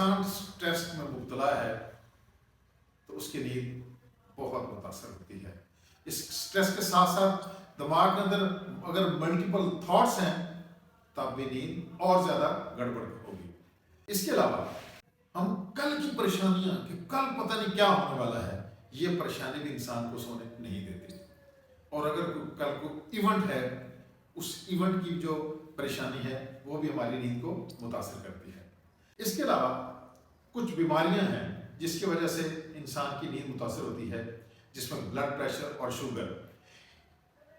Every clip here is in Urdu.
انسان سٹریس میں مبتلا ہے تو اس کی نیند بہت متاثر ہوتی ہے. اس سٹریس کے ساتھ ساتھ دماغ کے اندر اگر ملٹیپل تھاٹس ہیں تب بھی نیند اور زیادہ گڑبڑ ہوگی. اس کے علاوہ ہم کل کی پریشانیاں کہ کل پتہ نہیں کیا ہونے والا ہے، یہ پریشانی بھی انسان کو سونے نہیں دیتی. اور اگر کل کو ایونٹ ہے، اس ایونٹ کی جو پریشانی ہے وہ بھی ہماری نیند کو متاثر کرتی ہے. اس کے علاوہ کچھ بیماریاں ہیں جس کی وجہ سے انسان کی نیند متاثر ہوتی ہے، جس میں بلڈ پریشر اور شوگر.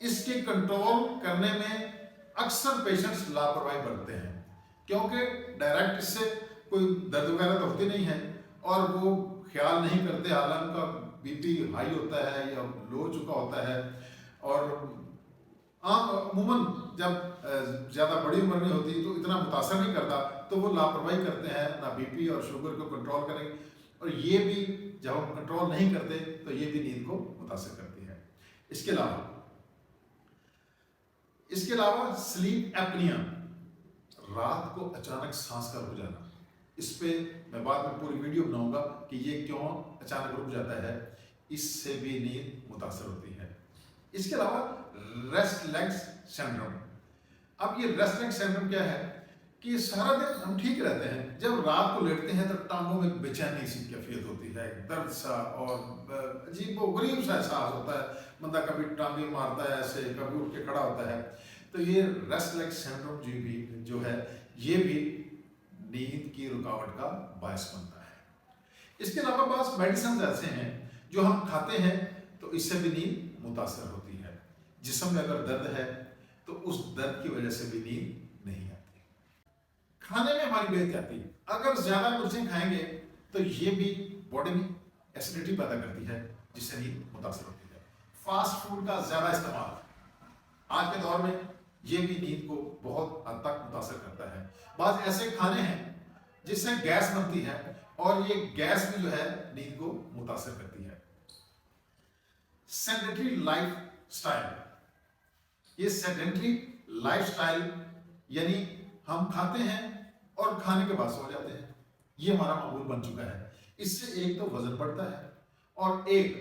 اس کے کنٹرول کرنے میں اکثر پیشنٹس لاپرواہی برتتے ہیں کیونکہ ڈائریکٹ اس سے کوئی درد وغیرہ تو ہوتی نہیں ہے اور وہ خیال نہیں کرتے، حالانکہ ان کا بی پی ہائی ہوتا ہے یا لو ہو چکا ہوتا ہے. اور عموماً جب زیادہ بڑی عمر نہیں ہوتی تو اتنا متاثر نہیں کرتا، تو وہ لاپرواہی کرتے ہیں، نہ بی پی اور شوگر کو کنٹرول کریں. اور یہ بھی جب ہم کنٹرول نہیں کرتے تو یہ بھی نیند کو متاثر کرتی ہے. اس کے علاوہ سلیپ ایپنیا، رات کو اچانک سانس کا رک جانا. اس پہ میں بعد میں پوری ویڈیو بناؤں گا کہ یہ کیوں اچانک رک جاتا ہے، اس سے بھی نیند متاثر ہوتی ہے. اس کے علاوہ ریسٹ لیگز سنڈروم. اب یہ ریسٹ لیگ سنڈروم کیا ہے کہ سارا دن ہم ٹھیک رہتے ہیں، جب رات کو لیٹتے ہیں تو ٹانگوں میں بے چینی سی کیفیت ہوتی ہے، درد سا اور عجیب و غریب سا احساس ہوتا ہے. بندہ کبھی ٹانگیں مارتا ہے ایسے، کبھی اٹھ کے کھڑا ہوتا ہے. تو یہ ریسٹ لیگ سنڈروم جو ہے یہ بھی نیند کی رکاوٹ کا باعث بنتا ہے. اس کے علاوہ بعض میڈیسنز ایسے ہیں جو ہم کھاتے ہیں تو اس سے بھی نیند متاثر ہوتی ہے. جسم میں اگر درد ہے تو اس درد کی وجہ سے بھی نیند نہیں آتی. کھانے میں ہماری بے احتیاطی، اگر زیادہ مرچیں کھائیں گے تو یہ بھی باڈی میں ایسیڈیٹی پیدا کرتی ہے جس سے نیند متاثر ہوتی ہے. فاسٹ فوڈ کا زیادہ استعمال آج کے دور میں یہ بھی نیند کو بہت حد تک متاثر کرتا ہے. بعض ایسے کھانے ہیں جس سے گیس بنتی ہے اور یہ گیس بھی جو ہے نیند کو متاثر کرتی ہے. سیڈنٹری لائف سٹائل، یہ سیڈنٹری لائف سٹائل یعنی ہم کھاتے ہیں اور کھانے کے بعد سو جاتے ہیں، یہ ہمارا معمول بن چکا ہے. اس سے ایک تو وزن بڑھتا ہے اور ایک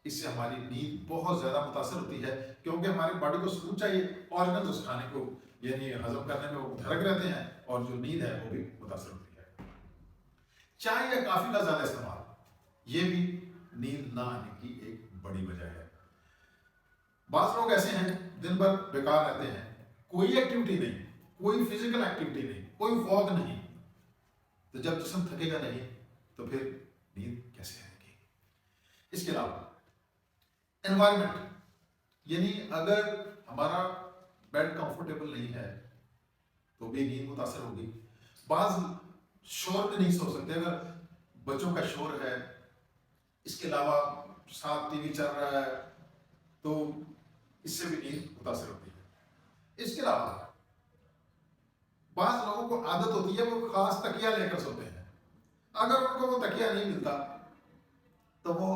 اس سے ہماری نیند بہت زیادہ متاثر ہوتی ہے کیونکہ ہماری باڈی کو سکون چاہیے، آرگنز اس کھانے کو یعنی ہضم کرنے میں وہ دھڑک رہتے ہیں اور جو نیند ہے وہ بھی متاثر ہوتی ہے. چائے یا کافی کا زیادہ استعمال یہ بھی نیند نہ آنے کی ایک بڑی وجہ ہے. بعض لوگ ایسے ہیں دن بھر بیکار رہتے ہیں، کوئی ایکٹیویٹی نہیں، کوئی فزیکل ایکٹیویٹی نہیں، کوئی واک نہیں، تو جب جسم تھکے گا نہیں تو پھر نیند کیسے آئے گی. اس کے علاوہ انوائرمنٹ، یعنی اگر ہمارا بیڈ کمفرٹیبل نہیں ہے تو بھی نیند متاثر ہوگی. بعض شور میں نہیں سو سکتے، اگر بچوں کا شور ہے، اس کے علاوہ ساتھ ٹی وی چل رہا ہے تو اس سے بھی نیند متاثر ہوتی ہے. اس کے علاوہ بعض لوگوں کو عادت ہوتی ہے وہ خاص تکیہ لے کر سوتے ہیں، اگر ان کو وہ تکیہ نہیں ملتا تو وہ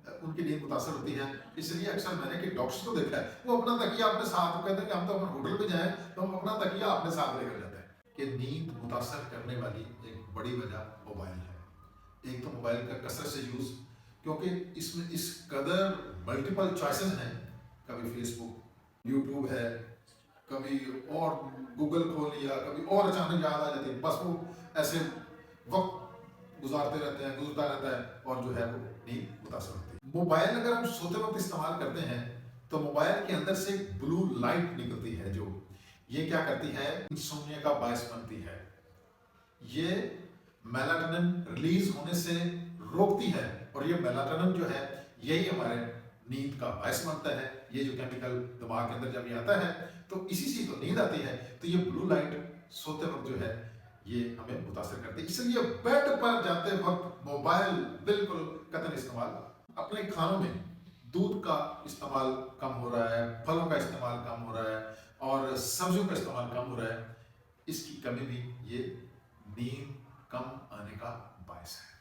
ان کی نیند متاثر ہوتی ہے. اس لیے اکثر میں نے کہ ڈاکٹرز کو دیکھا ہے وہ اپنا تکیہ اپنے ساتھ کہتے ہیں کہ ہم تو اپنے ہوٹل پہ جائیں تو ہم اپنا تکیہ اپنے ساتھ لے کر جاتے ہیں. کہ نیند متاثر کرنے والی ایک بڑی وجہ موبائل ہے. ایک تو موبائل کا کثرت سے یوز، کیونکہ اس میں اس قدر ملٹیپل چوائسز ہیں، کبھی فیس بک، یوٹیوب ہے، کبھی اور گوگل کھول لیا، کبھی اور اچانک یاد آ جاتی ہے، بس وہ ایسے وقت گزرتا رہتا ہے اور جو ہے وہ نیند متاثر ہوتی ہے. موبائل اگر ہم سوتے وقت استعمال کرتے ہیں تو موبائل کے اندر سے بلو لائٹ نکلتی ہے جو یہ کیا کرتی ہے، انسومنیا کا باعث بنتی ہے. یہ میلاٹونن ریلیز ہونے سے روکتی ہے اور یہ میلاٹونن جو ہے یہی ہمارے نیند کا باعث بنتا ہے. یہ جو کیمیکل دماغ کے اندر جب یہ آتا ہے تو اسی سے تو نیند آتی ہے. تو یہ بلو لائٹ سوتے وقت جو ہے یہ ہمیں متاثر کرتی ہے. اس لیے بیڈ پر جاتے وقت موبائل بالکل قطعاً استعمال. اپنے کھانوں میں دودھ کا استعمال کم ہو رہا ہے، پھلوں کا استعمال کم ہو رہا ہے اور سبزیوں کا استعمال کم ہو رہا ہے. اس کی کمی بھی یہ نیند کم آنے کا باعث ہے.